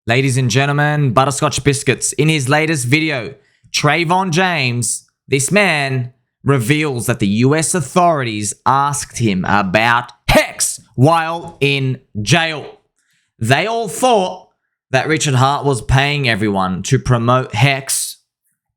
Ladies and gentlemen, Butterscotch Biscuits. In his latest video, Trevon James, this man, reveals that the US authorities asked him about HEX while in jail. They all thought that Richard Hart was paying everyone to promote HEX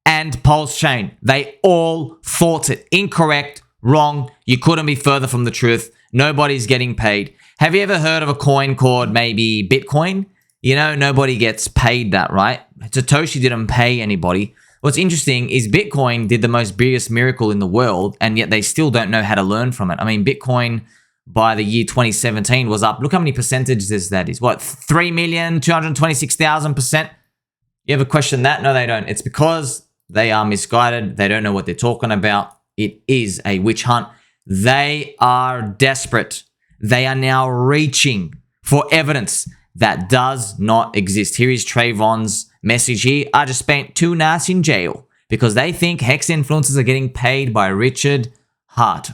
and Pulse Chain. They all thought it. Incorrect, wrong. You couldn't be further from the truth. Nobody's getting paid. Have you ever heard of a coin called maybe Bitcoin? You know, nobody gets paid that, right? Satoshi didn't pay anybody. What's interesting is Bitcoin did the most biggest miracle in the world, and yet they still don't know how to learn from it. I mean, Bitcoin by the year 2017 was up. Look how many percentages that is. What, 3,226,000%? You ever question that? No, they don't. It's because they are misguided. They don't know what they're talking about. It is a witch hunt. They are desperate. They are now reaching for evidence that does not exist. Here is Trevon's message here. I just spent 2 nights in jail because they think HEX influencers are getting paid by Richard Hart.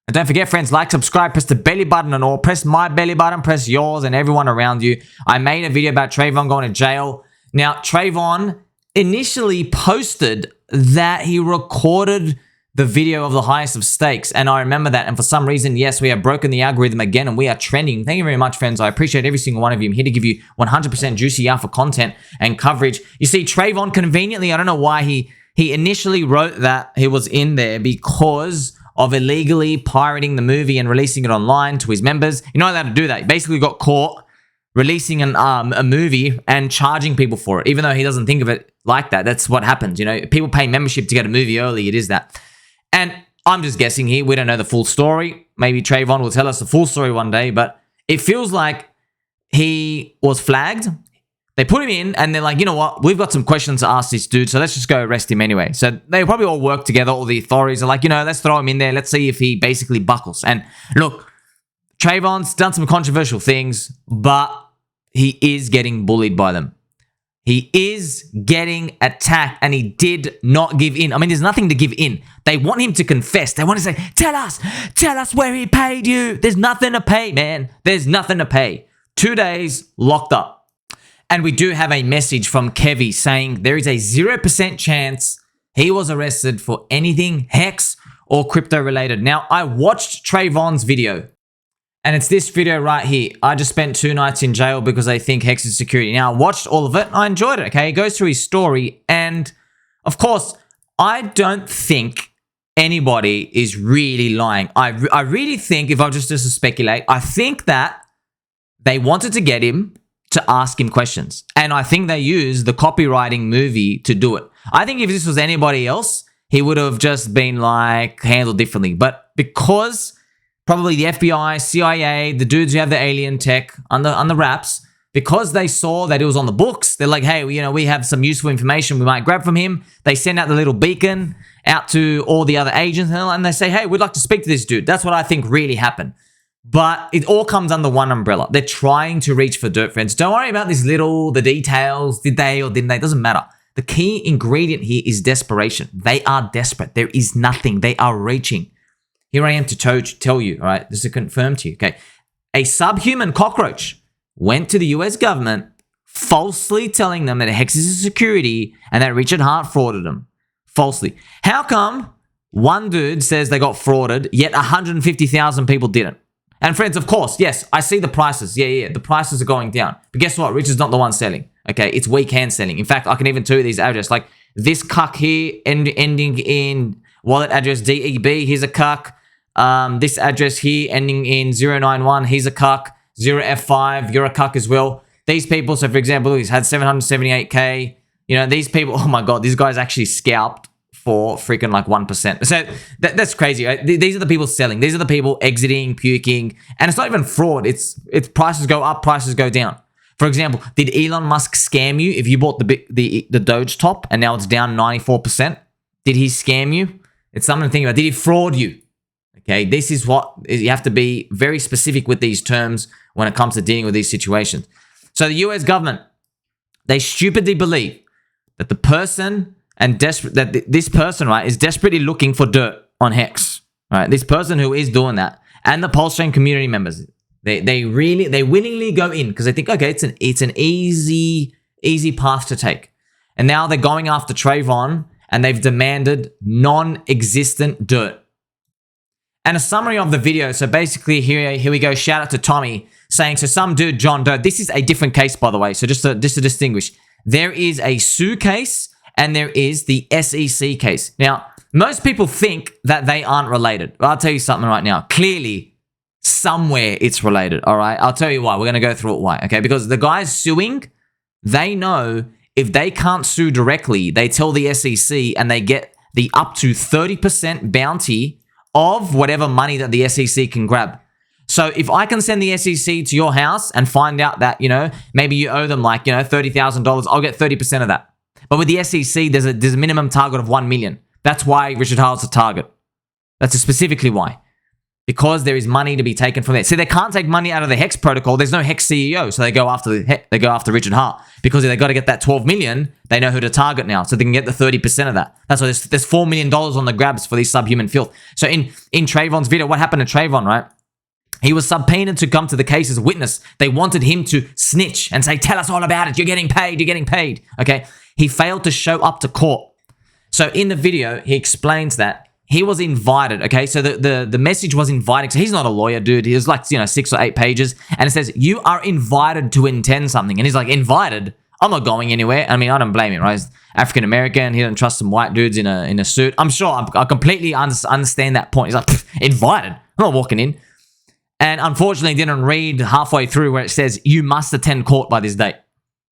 And don't forget, friends, like, subscribe, press the belly button and all. Press my belly button, press yours and everyone around you. I made a video about Trevon going to jail. Now, Trevon initially posted that he recorded the video of the highest of stakes, and I remember that, and for some reason, yes, we have broken the algorithm again, and we are trending. Thank you very much, friends. I appreciate every single one of you. I'm here to give you 100% juicy alpha content and coverage. You see, Trevon, conveniently, I don't know why he initially wrote that he was in there because of illegally pirating the movie and releasing it online to his members. You're not allowed to do that. He basically got caught releasing a movie and charging people for it, even though he doesn't think of it like that. That's what happens. You know, people pay membership to get a movie early. It is that. And I'm just guessing here. We don't know the full story. Maybe Trevon will tell us the full story one day, but it feels like he was flagged. They put him in and they're like, you know what? We've got some questions to ask this dude, so let's just go arrest him anyway. So they probably all work together. All the authorities are like, you know, let's throw him in there. Let's see if he basically buckles. And look, Trevon's done some controversial things, but he is getting bullied by them. He is getting attacked, and he did not give in. I mean, there's nothing to give in. They want him to confess. They want to say, tell us where he paid you. There's nothing to pay, man. There's nothing to pay. 2 days locked up. And we do have a message from Kevy saying there is a 0% chance he was arrested for anything HEX or crypto related. Now, I watched Trevon's video. And it's this video right here. I just spent 2 nights in jail because I think HEX is security. Now, I watched all of it. I enjoyed it, okay? He goes through his story. And, of course, I don't think anybody is really lying. I really think, if I was just to speculate, I think that they wanted to get him to ask him questions. And I think they used the copywriting movie to do it. I think if this was anybody else, he would have just been, like, handled differently. But because probably the FBI, CIA, the dudes who have the alien tech on the wraps, because they saw that it was on the books, they're like, hey, you know, we have some useful information we might grab from him. They send out the little beacon out to all the other agents, and they say, hey, we'd like to speak to this dude. That's what I think really happened. But it all comes under one umbrella. They're trying to reach for dirt, friends. Don't worry about the details. Did they or didn't they? It doesn't matter. The key ingredient here is desperation. They are desperate. There is nothing. They are reaching. Here I am to tell you, all right? This is confirmed to you, okay? A subhuman cockroach went to the US government falsely telling them that HEX is a security and that Richard Hart frauded them. Falsely. How come one dude says they got frauded, yet 150,000 people didn't? And friends, of course, yes, I see the prices. Yeah, the prices are going down. But guess what? Richard's not the one selling, okay? It's weekend selling. In fact, I can even tell you these addresses. Like this cuck here ending in wallet address DEB, here's a cuck. This address here ending in 091, he's a cuck. 0F5, you're a cuck as well. These people, so for example, he's had 778K. You know, these people, oh my God, these guys actually scalped for freaking like 1%. So that's crazy, right? These are the people selling. These are the people exiting, puking. And it's not even fraud. It's prices go up, prices go down. For example, did Elon Musk scam you if you bought the Doge top and now it's down 94%? Did he scam you? It's something to think about. Did he fraud you? Okay, this is what you have to be very specific with these terms when it comes to dealing with these situations. So the US government, they stupidly believe that the person this person, right, is desperately looking for dirt on HEX, right? This person who is doing that, and the Pulse Chain community members, They willingly go in because they think, okay, it's an easy path to take. And now they're going after Trevon and they've demanded non-existent dirt. And a summary of the video. So basically, here we go. Shout out to Tommy saying, so some dude, John Doe. This is a different case, by the way. So just to distinguish, there is a Sue case and there is the SEC case. Now, most people think that they aren't related. Well, I'll tell you something right now. Clearly, somewhere it's related, all right? I'll tell you why. We're going to go through it why, okay? Because the guys suing, they know if they can't sue directly, they tell the SEC and they get the up to 30% bounty of whatever money that the SEC can grab. So if I can send the SEC to your house and find out that, maybe you owe them like, $30,000, I'll get 30% of that. But with the SEC, there's a minimum target of 1 million. That's why Richard Heart's a target. That's specifically why. Because there is money to be taken from there. See, they can't take money out of the HEX protocol. There's no HEX CEO, so they go after Richard Heart. Because if they got to get that 12 million, they know who to target now, so they can get the 30% of that. That's why there's $4 million on the grabs for these subhuman filth. So in Trevon's video, what happened to Trevon, right? He was subpoenaed to come to the case as a witness. They wanted him to snitch and say, tell us all about it. You're getting paid. Okay? He failed to show up to court. So in the video, he explains that he was invited, okay? So the message was inviting. So he's not a lawyer, dude. He was like, 6 or 8 pages. And it says, you are invited to intend something. And he's like, invited? I'm not going anywhere. I mean, I don't blame him, right? He's African-American. He doesn't trust some white dudes in a suit. I'm sure. I completely understand that point. He's like, invited? I'm not walking in. And unfortunately, didn't read halfway through where it says, you must attend court by this date,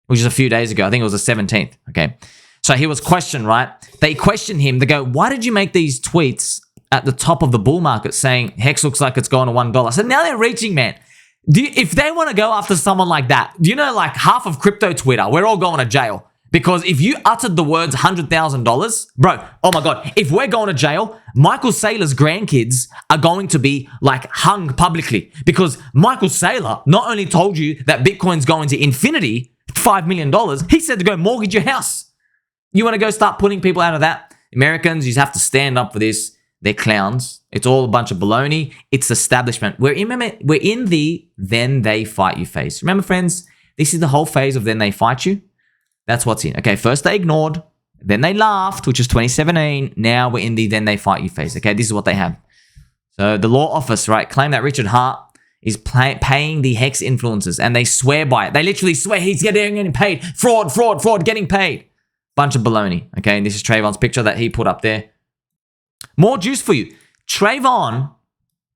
which is a few days ago. I think it was the 17th, okay? So he was questioned, right? They questioned him. They go, why did you make these tweets at the top of the bull market saying HEX looks like it's going to $1? So now they're reaching, man. If they want to go after someone like that, do you know like half of crypto Twitter, we're all going to jail. Because if you uttered the words $100,000, bro, oh my God, if we're going to jail, Michael Saylor's grandkids are going to be like hung publicly. Because Michael Saylor not only told you that Bitcoin's going to infinity, $5 million, he said to go mortgage your house. You want to go start putting people out of that? Americans, you have to stand up for this. They're clowns. It's all a bunch of baloney. It's establishment. We're in the then they fight you phase. Remember, friends, this is the whole phase of then they fight you. That's what's in. Okay, first they ignored, then they laughed, which is 2017. Now we're in the then they fight you phase. Okay, this is what they have. So the law office, right, claim that Richard Heart is paying the HEX influencers, and they swear by it. They literally swear he's getting paid. Fraud, getting paid. Bunch of baloney, okay? And this is Trevon's picture that he put up there. More juice for you. Trevon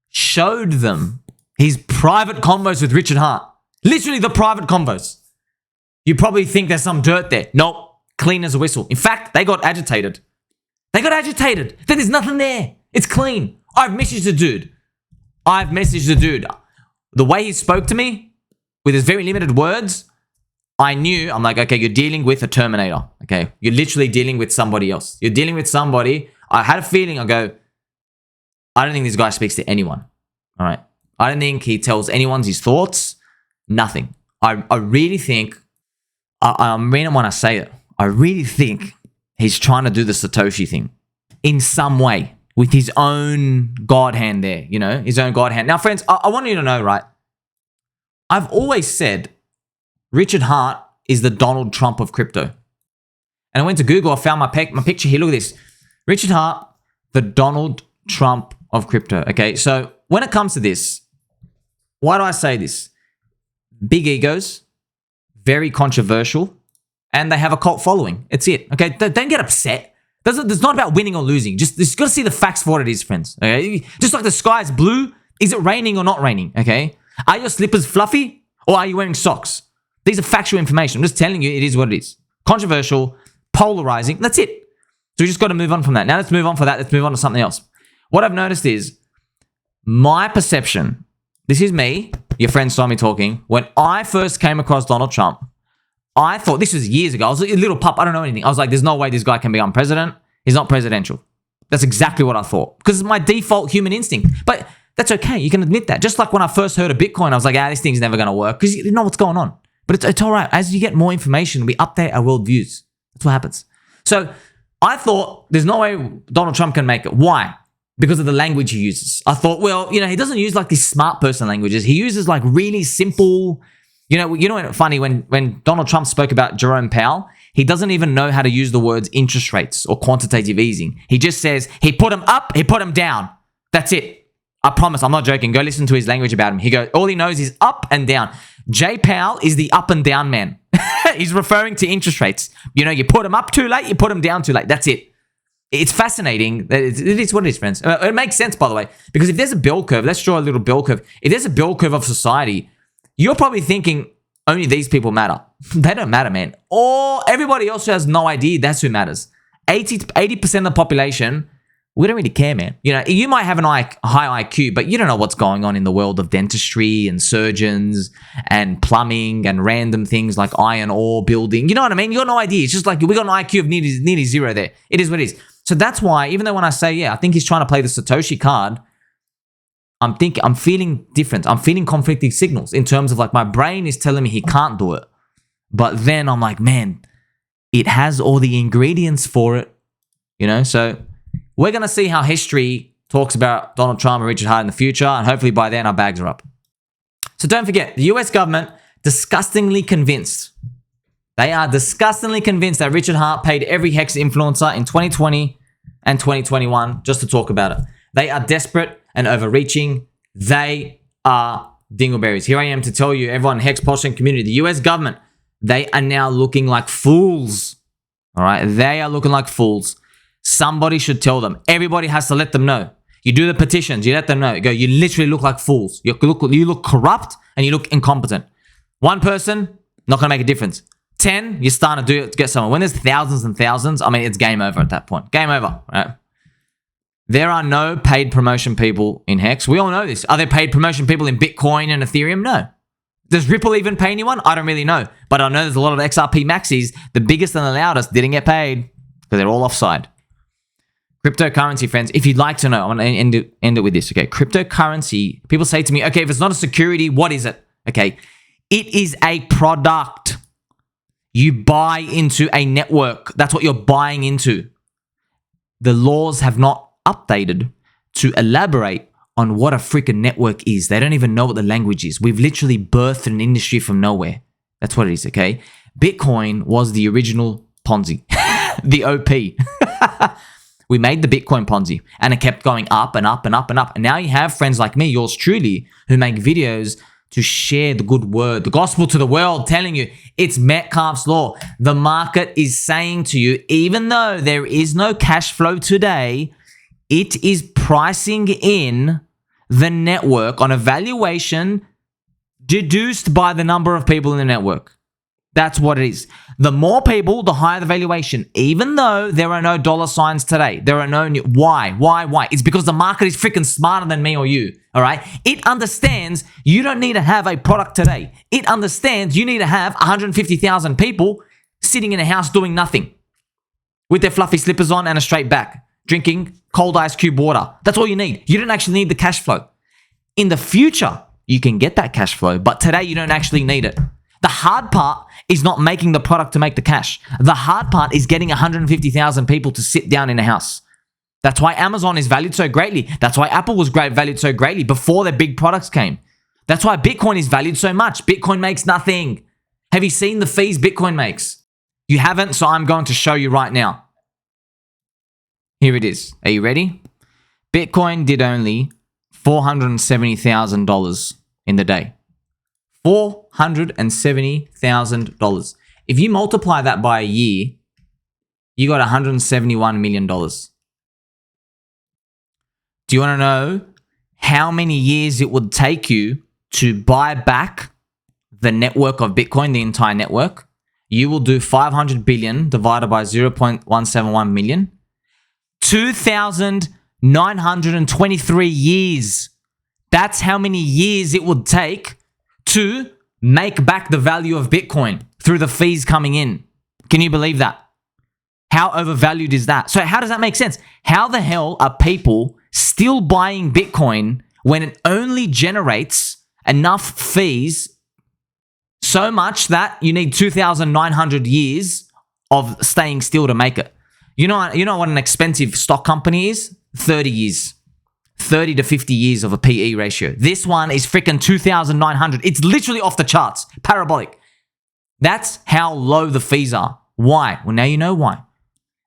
showed them his private convos with Richard Heart. Literally the private convos. You probably think there's some dirt there. Nope. Clean as a whistle. In fact, they got agitated. There's nothing there. It's clean. I've messaged the dude. The way he spoke to me, with his very limited words, I'm like, okay, you're dealing with a Terminator, okay? You're literally dealing with somebody else. You're dealing with somebody. I had a feeling, I don't think this guy speaks to anyone, all right? I don't think he tells anyone his thoughts, nothing. I really think, I mean when I say it, I really think he's trying to do the Satoshi thing in some way with his own God hand there, his own God hand. Now, friends, I want you to know, right? I've always said Richard Heart is the Donald Trump of crypto. And I went to Google, I found my picture here. Look at this. Richard Heart, the Donald Trump of crypto. Okay, so when it comes to this, why do I say this? Big egos, very controversial, and they have a cult following. It's it. Okay, don't get upset. It's not about winning or losing. Just got to see the facts for what it is, friends. Okay, just like the sky is blue, is it raining or not raining? Okay, are your slippers fluffy or are you wearing socks? These are factual information. I'm just telling you it is what it is. Controversial, polarizing. That's it. So we just got to move on from that. Now let's move on from that. Let's move on to something else. What I've noticed is my perception. This is me. Your friends saw me talking. When I first came across Donald Trump, I thought, this was years ago. I was a little pup. I don't know anything. I was like, there's no way this guy can become president. He's not presidential. That's exactly what I thought. Because it's my default human instinct. But that's okay. You can admit that. Just like when I first heard of Bitcoin, I was like, this thing's never going to work. Because you know what's going on. But it's all right. As you get more information, we update our worldviews. That's what happens. So I thought there's no way Donald Trump can make it. Why? because of the language he uses. I thought, well, he doesn't use like these smart person languages. He uses like really simple, what's funny, when Donald Trump spoke about Jerome Powell, he doesn't even know how to use the words interest rates or quantitative easing. He just says, he put them up, he put them down. That's it. I promise, I'm not joking. Go listen to his language about him. All he knows is up and down. Jay Powell is the up and down man. He's referring to interest rates. You put them up too late, you put them down too late. That's it. It's fascinating. It is what it is, friends. It makes sense, by the way, because if there's a bell curve, let's draw a little bell curve. If there's a bell curve of society, you're probably thinking only these people matter. They don't matter, man. Or everybody else who has no idea, that's who matters. 80% of the population, we don't really care, man. You might have high IQ, but you don't know what's going on in the world of dentistry and surgeons and plumbing and random things like iron ore building. You know what I mean? You got no idea. It's just like we got an IQ of nearly zero there. It is what it is. So that's why, even though when I say, I think he's trying to play the Satoshi card, I'm feeling different. I'm feeling conflicting signals in terms of like my brain is telling me he can't do it. But then I'm like, man, it has all the ingredients for it, So we're going to see how history talks about Donald Trump and Richard Heart in the future. And hopefully by then our bags are up. So don't forget, the US government disgustingly convinced. They are disgustingly convinced that Richard Heart paid every HEX influencer in 2020 and 2021 just to talk about it. They are desperate and overreaching. They are dingleberries. Here I am to tell you, everyone, HEX posting community, the US government, they are now looking like fools. All right? They are looking like fools. Somebody should tell them. Everybody has to let them know. You do the petitions, you let them know. You go, you literally look like fools. You look corrupt and you look incompetent. One person, not going to make a difference. 10, you're starting to get someone. When there's thousands and thousands, it's game over at that point. Game over, right? There are no paid promotion people in HEX. We all know this. Are there paid promotion people in Bitcoin and Ethereum? No. Does Ripple even pay anyone? I don't really know. But I know there's a lot of XRP maxis. The biggest and the loudest didn't get paid because they're all offside. Cryptocurrency, friends, if you'd like to know, I want to end it with this, okay? Cryptocurrency, people say to me, okay, if it's not a security, what is it? Okay, it is a product. You buy into a network. That's what you're buying into. The laws have not updated to elaborate on what a freaking network is. They don't even know what the language is. We've literally birthed an industry from nowhere. That's what it is, okay? Bitcoin was the original Ponzi, the OP. We made the Bitcoin Ponzi and it kept going up and up and up and up. And now you have friends like me, yours truly, who make videos to share the good word, the gospel to the world, telling you it's Metcalfe's law. The market is saying to you, even though there is no cash flow today, it is pricing in the network on a valuation deduced by the number of people in the network. That's what it is. The more people, the higher the valuation. Even though there are no dollar signs today. There are no... Why? It's because the market is freaking smarter than me or you. All right? It understands you don't need to have a product today. It understands you need to have 150,000 people sitting in a house doing nothing with their fluffy slippers on and a straight back, drinking cold ice cube water. That's all you need. You don't actually need the cash flow. In the future, you can get that cash flow, but today you don't actually need it. The hard part is not making the product to make the cash. The hard part is getting 150,000 people to sit down in a house. That's why Amazon is valued so greatly. That's why Apple was valued so greatly before their big products came. That's why Bitcoin is valued so much. Bitcoin makes nothing. Have you seen the fees Bitcoin makes? You haven't, so I'm going to show you right now. Here it is. Are you ready? Bitcoin did only $470,000 in the day. $470,000. If you multiply that by a year, you got $171 million. Do you want to know how many years it would take you to buy back the network of Bitcoin, the entire network? You will do 500 billion divided by 0.171 million. 2,923 years. That's how many years it would take to make back the value of Bitcoin through the fees coming in. Can you believe that? How overvalued is that? So how does that make sense? How the hell are people still buying Bitcoin when it only generates enough fees so much that you need 2,900 years of staying still to make it? You know what an expensive stock company is? 30 years. 30 to 50 years of a PE ratio. This one is freaking 2,900. It's literally off the charts. Parabolic. That's how low the fees are. Why? Well, now you know why.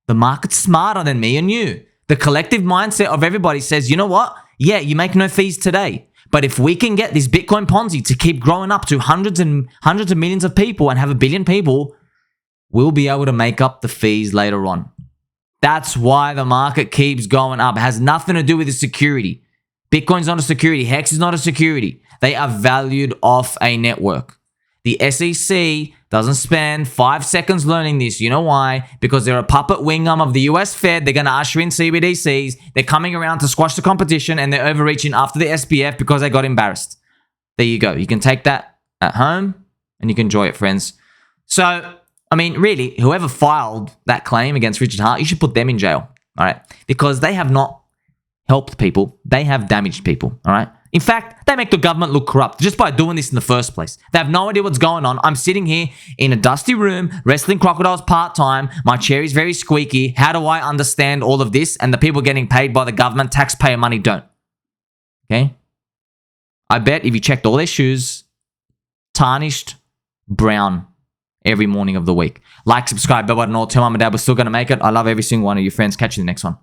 The market's smarter than me and you. The collective mindset of everybody says, you know what? Yeah, you make no fees today. But if we can get this Bitcoin Ponzi to keep growing up to hundreds of millions of people and have 1 billion people, we'll be able to make up the fees later on. That's why the market keeps going up. It has nothing to do with the security. Bitcoin's not a security. HEX is not a security. They are valued off a network. The SEC doesn't spend 5 seconds learning this. You know why? Because they're a puppet wingum of the US Fed. They're going to usher in CBDCs. They're coming around to squash the competition, and they're overreaching after the SBF because they got embarrassed. There you go. You can take that at home and you can enjoy it, friends. So, I mean, really, whoever filed that claim against Richard Hart, you should put them in jail, all right? Because they have not helped people. They have damaged people, all right? In fact, they make the government look corrupt just by doing this in the first place. They have no idea what's going on. I'm sitting here in a dusty room, wrestling crocodiles part-time. My chair is very squeaky. How do I understand all of this? And the people getting paid by the government, taxpayer money, don't. Okay? I bet if you checked all their shoes, tarnished, brown, every morning of the week. Like, subscribe, bell button, all. Tell mum and dad we're still going to make it. I love every single one of you friends. Catch you in the next one.